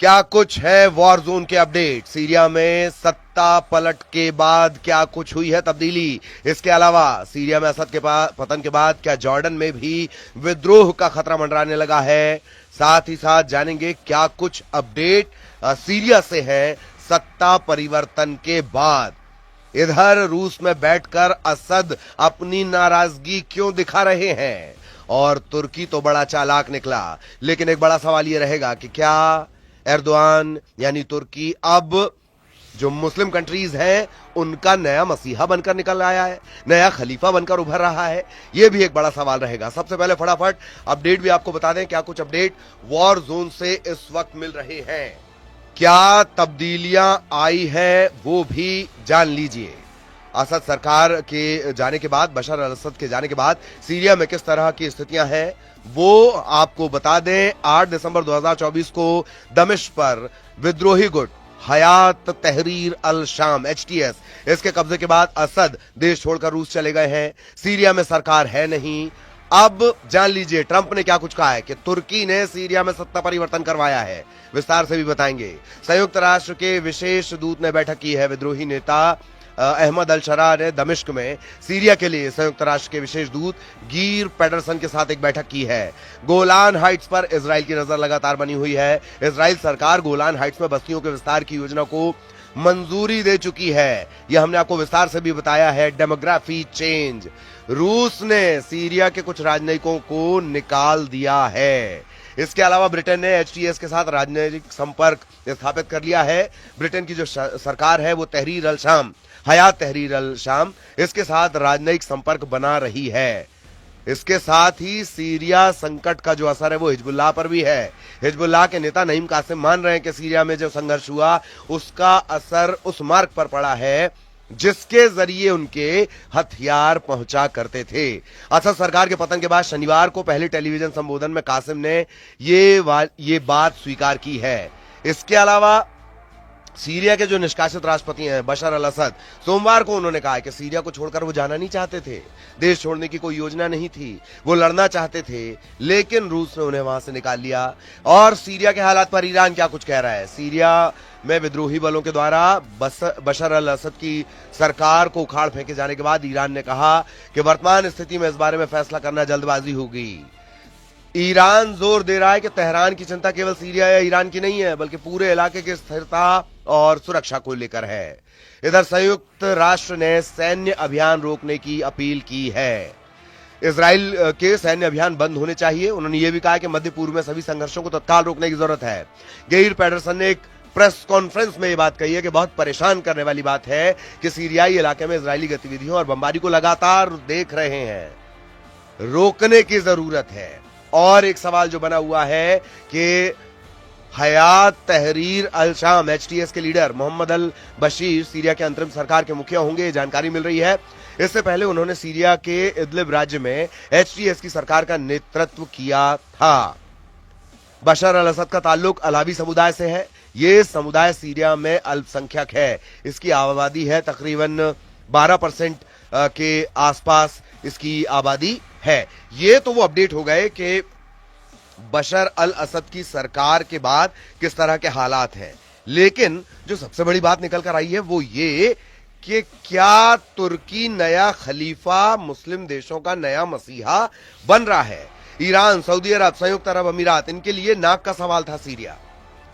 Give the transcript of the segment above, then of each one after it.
क्या कुछ है वॉर जोन के अपडेट। सीरिया में सत्ता पलट के बाद क्या कुछ हुई है तब्दीली। इसके अलावा सीरिया में असद के पतन के बाद क्या जॉर्डन में भी विद्रोह का खतरा मंडराने लगा है। साथ ही साथ जानेंगे क्या कुछ अपडेट सीरिया से है सत्ता परिवर्तन के बाद। इधर रूस में बैठकर असद अपनी नाराजगी क्यों दिखा रहे हैं, और तुर्की तो बड़ा चालाक निकला। लेकिन एक बड़ा सवाल यह रहेगा कि क्या एर्दोआन यानी तुर्की अब जो मुस्लिम कंट्रीज हैं उनका नया मसीहा बनकर निकल आया है, नया खलीफा बनकर उभर रहा है। यह भी एक बड़ा सवाल रहेगा। सबसे पहले फटाफट अपडेट भी आपको बता दें क्या कुछ अपडेट वॉर जोन से इस वक्त मिल रहे हैं, क्या तब्दीलियां आई है वो भी जान लीजिए। असद सरकार के जाने के बाद, बशर अल असद के जाने के बाद सीरिया में किस तरह की स्थितियां हैं वो आपको बता दें। 8 दिसंबर 2024 को दमिश्क पर विद्रोही गुट हयात तहरीर अल शाम एचटीएस इसके कब्जे के बाद असद देश छोड़कर रूस चले गए हैं। सीरिया में सरकार है नहीं। अब जान लीजिए ट्रंप ने क्या कुछ कहा है कि तुर्की ने सीरिया में सत्ता परिवर्तन करवाया है। विस्तार से भी बताएंगे। संयुक्त राष्ट्र के विशेष दूत ने बैठक की है। विद्रोही नेता अहमद अल शरा ने दमिश्क में सीरिया के लिए संयुक्त राष्ट्र के विशेष दूत गिर पेडरसन के साथ एक बैठक की है। गोलान हाइट्स पर इजराइल की नजर लगातार बनी हुई है। इजराइल सरकार गोलान हाइट्स में बस्तियों के विस्तार की योजना को मंजूरी दे चुकी है। यह हमने आपको विस्तार से भी बताया है। डेमोग्राफी चेंज, रूस ने सीरिया के कुछ राजनयिकों को निकाल दिया है। इसके अलावा ब्रिटेन ने एचटीएस के साथ राजनयिक संपर्क स्थापित कर लिया है। ब्रिटेन की जो सरकार है वो तहरीर अल शाम, हयात तहरीर अल शाम, इसके साथ राजनयिक संपर्क बना रही है। इसके साथ ही सीरिया संकट का जो असर है वो हिजबुल्लाह पर भी है। हिजबुल्लाह के नेता नईम कासिम मान रहे हैं कि सीरिया में जो संघर्ष हुआ उसका असर उस मार्ग पर पड़ा है जिसके जरिए उनके हथियार पहुंचा करते थे। असद सरकार के पतन के बाद शनिवार को पहले टेलीविजन संबोधन में कासिम ने ये बात स्वीकार की है। इसके अलावा सीरिया के जो निष्कासित राष्ट्रपति हैं बशर अल असद, सोमवार को उन्होंने कहा कि सीरिया को छोड़कर वो जाना नहीं चाहते थे। देश छोड़ने की कोई योजना नहीं थी, वो लड़ना चाहते थे, लेकिन रूस ने उन्हें वहां से निकाल लिया। और सीरिया के हालात पर ईरान क्या कुछ कह रहा है। सीरिया में विद्रोही बलों के द्वारा बशर अल असद की सरकार को उखाड़ फेंके जाने के बाद ईरान ने कहा कि वर्तमान स्थिति में इस बारे में फैसला करना जल्दबाजी होगी। ईरान जोर दे रहा है कि तेहरान की चिंता केवल सीरिया या ईरान की नहीं है बल्कि पूरे इलाके की स्थिरता और सुरक्षा को लेकर है। इधर संयुक्त राष्ट्र ने सैन्य अभियान रोकने की अपील की है। इजराइल के सैन्य अभियान बंद होने चाहिए। उन्होंने यह भी कहा कि मध्य पूर्व में सभी संघर्षों को तत्काल रोकने की जरूरत है। गिर पेडरसन ने एक प्रेस कॉन्फ्रेंस में यह बात कही है कि बहुत परेशान करने वाली बात है कि सीरियाई इलाके में इजरायली गतिविधियों और बमबारी को लगातार देख रहे हैं, रोकने की जरूरत है। और एक सवाल जो बना हुआ है कि हयात तहरीर अल शाम एचटीएस के लीडर मोहम्मद अल बशीर सीरिया के अंतरिम सरकार के मुखिया होंगे, जानकारी मिल रही है। इससे पहले उन्होंने सीरिया के इदलिब राज्य में एचटीएस की सरकार का नेतृत्व किया था। बशर अल असद का ताल्लुक अलावी समुदाय से है। यह समुदाय सीरिया में अल्पसंख्यक है। इसकी आबादी है तकरीबन 12% के आसपास इसकी आबादी है। ये तो वो अपडेट हो गए कि बशर अल असद की सरकार के बाद किस तरह के हालात हैं। लेकिन जो सबसे बड़ी बात निकल कर आई है वो ये कि क्या तुर्की नया खलीफा, मुस्लिम देशों का नया मसीहा बन रहा है। ईरान, सऊदी अरब, संयुक्त अरब अमीरात, इनके लिए नाक का सवाल था सीरिया,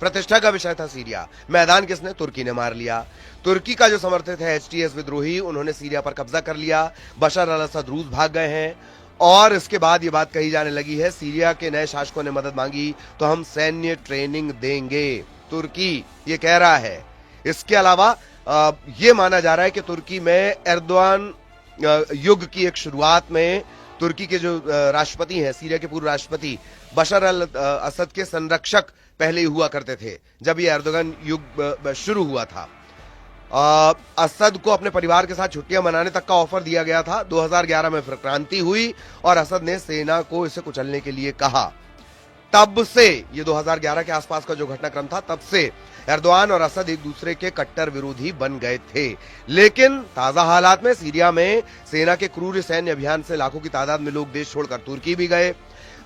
प्रतिष्ठा का विषय था सीरिया। मैदान किसने? तुर्की ने मार लिया। तुर्की का जो समर्थित है एचटीएस विद्रोही, उन्होंने सीरिया पर कब्जा कर लिया। बशर अल असद रूस भाग गए हैं और इसके बाद ये बात कही जाने लगी है सीरिया के नए शासकों ने मदद मांगी तो हम सैन्य ट्रेनिंग देंगे, तुर्की ये कह रहा है। इसके अलावा ये माना जा रहा है कि तुर्की में एर्दोआन युग की एक शुरुआत में तुर्की के जो राष्ट्रपति हैं, सीरिया के पूर्व राष्ट्रपति बशर अल असद के संरक्षक पहले ही हुआ करते थे जब ये एर्दोगन युग शुरू हुआ था। असद को अपने परिवार के साथ छुट्टियां मनाने तक का ऑफर दिया गया था। 2011 में फिर क्रांति हुई और असद ने सेना को इसे कुचलने के लिए कहा। तब से, ये 2011 के आसपास का जो घटनाक्रम था, तब से एर्दोआन और असद एक दूसरे के कट्टर विरोधी बन गए थे। लेकिन ताजा हालात में सीरिया में सेना के क्रूर सैन्य अभियान से लाखों की तादाद में लोग देश छोड़कर तुर्की भी गए।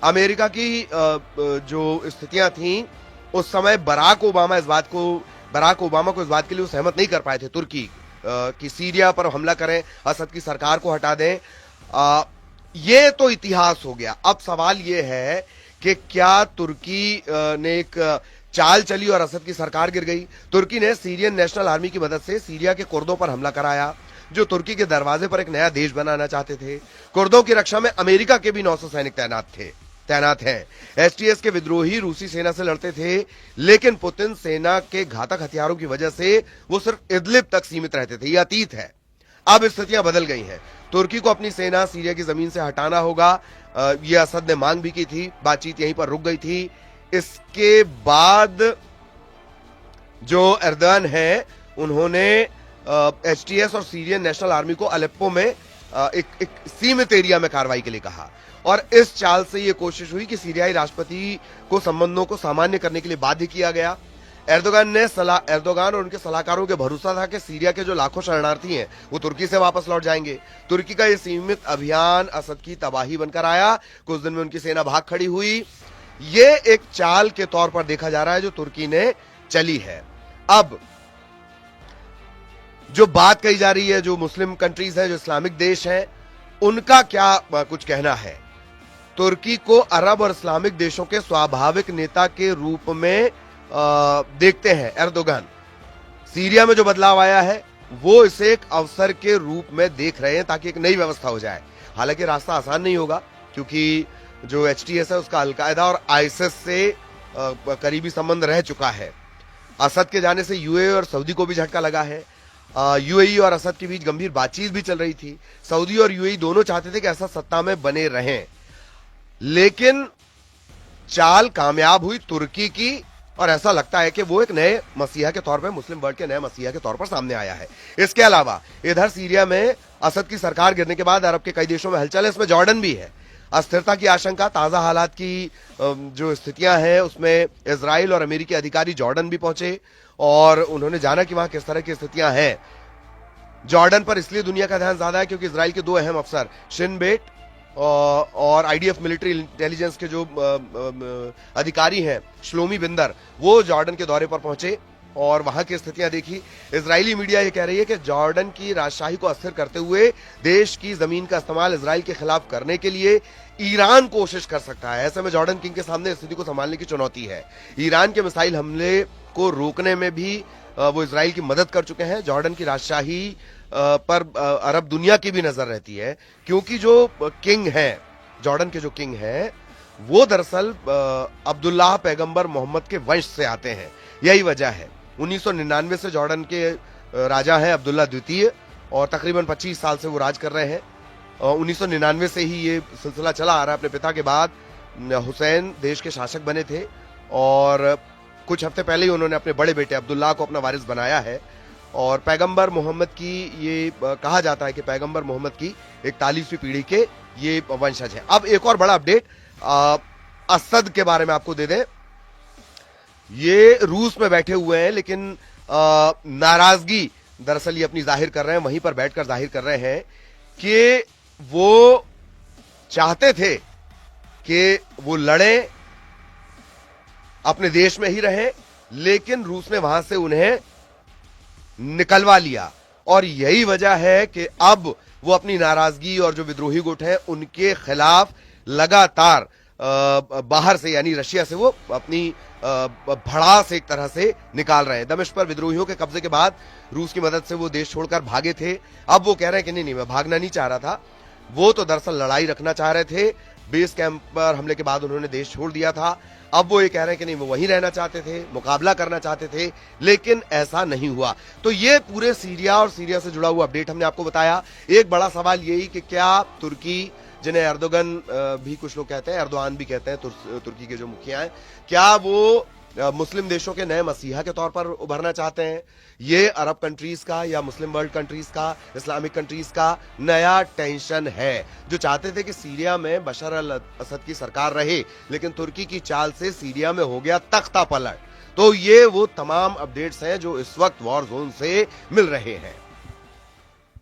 अमेरिका की जो स्थितियां थीं उस समय बराक ओबामा को इस बात के लिए सहमत नहीं कर पाए थे तुर्की कि सीरिया पर हमला करें, असद की सरकार को हटा दें। ये तो इतिहास हो गया। अब सवाल ये है कि क्या तुर्की ने एक चाल चली और असद की सरकार गिर गई? तुर्की ने सीरियन नेशनल आर्मी की मदद से सीरिया के कुर्दों पर हमला कराया, जो तुर्की के दरवाजे पर एक नया देश बनाना चाहते थे। कुर्दों की रक्षा में अमेरिका के भी 900 सैनिक तैनात हैं। एसटीएस के विद्रोही रूसी सेना से लड़ते थे, लेकिन पुतिन सेना के घातक हथियारों की वजह से वो सिर्फ इदलिब तक सीमित रहते थे। ये अतीत है। अब स्थितियां बदल गई हैं। तुर्की को अपनी सेना सीरिया की जमीन से हटाना होगा। ये असद ने मांग भी की थी, बातचीत यहीं पर रुक गई थी। इसके बाद जो एर्दोगान है, उन्होंने एचटीएस और सीरियन नेशनल आर्मी को अलेप्पो में एक सीमित एरिया में कार्रवाई के लिए कहा, और इस चाल से यह कोशिश हुई कि सीरियाई राष्ट्रपति को संबंधों को सामान्य करने के लिए बाध्य किया गया। एर्दोगान और उनके सलाहकारों के भरोसा था कि सीरिया के जो लाखों शरणार्थी हैं वो तुर्की से वापस लौट जाएंगे। तुर्की का यह सीमित अभियान असद की तबाही बनकर आया। कुछ दिन में उनकी सेना भाग खड़ी हुई। ये एक चाल के तौर पर देखा जा रहा है जो तुर्की ने चली है। अब जो बात कही जा रही है, जो मुस्लिम कंट्रीज हैं, जो इस्लामिक देश हैं, उनका क्या कुछ कहना है? तुर्की को अरब और इस्लामिक देशों के स्वाभाविक नेता के रूप में देखते हैं एर्दोगान। सीरिया में जो बदलाव आया है वो इसे एक अवसर के रूप में देख रहे हैं ताकि एक नई व्यवस्था हो जाए। हालांकि रास्ता आसान नहीं होगा, क्योंकि जो एचटीएस है उसका अलकायदा और आईएसआईएस से करीबी संबंध रह चुका है। असद के जाने से यूएई और सऊदी को भी झटका लगा है। यूएई और असद के बीच गंभीर बातचीत भी चल रही थी। सऊदी और यूएई दोनों चाहते थे कि असद सत्ता में बने रहें, लेकिन चाल कामयाब हुई तुर्की की, और ऐसा लगता है कि वो एक नए मसीहा के तौर पर, मुस्लिम वर्ल्ड के नए मसीहा के तौर पर सामने आया है। इसके अलावा इधर सीरिया में असद की सरकार गिरने के बाद अरब के कई देशों में हलचल है, इसमें जॉर्डन भी है। अस्थिरता की आशंका, ताजा हालात की जो स्थितियां हैं, उसमें इजराइल और अमेरिकी अधिकारी जॉर्डन भी पहुंचे और उन्होंने जाना कि वहां किस तरह की स्थितियां हैं। जॉर्डन पर इसलिए दुनिया का ध्यान ज्यादा है क्योंकि इजराइल के दो अहम अफसर शिन बेट और आईडीएफ मिलिट्री इंटेलिजेंस के जो अधिकारी हैं, श्लोमी बिंदर, वो जॉर्डन के दौरे पर पहुंचे और वहां की स्थितियां देखी। इजरायली मीडिया ये कह रही है कि जॉर्डन की राजशाही को अस्थिर करते हुए देश की जमीन का इस्तेमाल इजराइल के खिलाफ करने के लिए ईरान कोशिश कर सकता है। ऐसे में जॉर्डन किंग के सामने स्थिति को संभालने की चुनौती है। ईरान के मिसाइल हमले को रोकने में भी वो इजराइल की मदद कर चुके हैं। जॉर्डन की राजशाही पर अरब दुनिया की भी नजर रहती है, क्योंकि जो किंग हैं, जॉर्डन के जो किंग हैं, वो दरअसल अब्दुल्लाह पैगंबर मोहम्मद के वंश से आते हैं। यही वजह है। 1999 से जॉर्डन के राजा हैं अब्दुल्ला द्वितीय, और तकरीबन 25 साल से वो राज कर रहे हैं। 1999 से ही ये सिलसिला चला आ रहा है। अपने पिता के बाद हुसैन देश के शासक बने थे और कुछ हफ्ते पहले ही उन्होंने अपने बड़े बेटे अब्दुल्लाह को अपना वारिस बनाया है। और पैगंबर मोहम्मद की, ये कहा जाता है कि पैगंबर मोहम्मद की 41वीं पीढ़ी के ये वंशज हैं। अब एक और बड़ा अपडेट असद के बारे में आपको दे दें। ये रूस में बैठे हुए हैं, लेकिन नाराजगी दरअसल ये अपनी जाहिर कर रहे हैं, वहीं पर बैठकर जाहिर कर रहे हैं कि वो चाहते थे कि वो लड़ें, अपने देश में ही रहें, लेकिन रूस ने वहां से उन्हें निकलवा लिया। और यही वजह है कि अब वो अपनी नाराजगी और जो विद्रोही गुट है उनके खिलाफ लगातार बाहर से, यानी रशिया से, वो अपनी भड़ास एक तरह से निकाल रहे हैं। दमिश्क पर विद्रोहियों के कब्जे के बाद रूस की मदद से वो देश छोड़कर भागे थे। अब वो कह रहे हैं कि नहीं, मैं भागना नहीं चाह रहा था, वो तो दरअसल लड़ाई रखना चाह रहे थे। बेस कैंप पर हमले के बाद उन्होंने देश छोड़ दिया था। अब वो ये कह रहे हैं कि नहीं, वो वहीं रहना चाहते थे, मुकाबला करना चाहते थे, लेकिन ऐसा नहीं हुआ। तो ये पूरे सीरिया और सीरिया से जुड़ा हुआ अपडेट हमने आपको बताया। एक बड़ा सवाल यही कि क्या तुर्की, जिन्हें एर्दोगन भी कुछ लोग कहते हैं, एर्दोआन भी कहते हैं, तुर्की के जो मुखिया हैं, क्या वो मुस्लिम देशों के नए मसीहा के तौर पर उभरना चाहते हैं? ये अरब कंट्रीज का या मुस्लिम वर्ल्ड कंट्रीज का, इस्लामिक कंट्रीज का नया टेंशन है, जो चाहते थे कि सीरिया में बशर अल असद की सरकार रहे, लेकिन तुर्की की चाल से सीरिया में हो गया तख्ता पलट। तो ये वो तमाम अपडेट्स हैं जो इस वक्त वॉर जोन से मिल रहे हैं।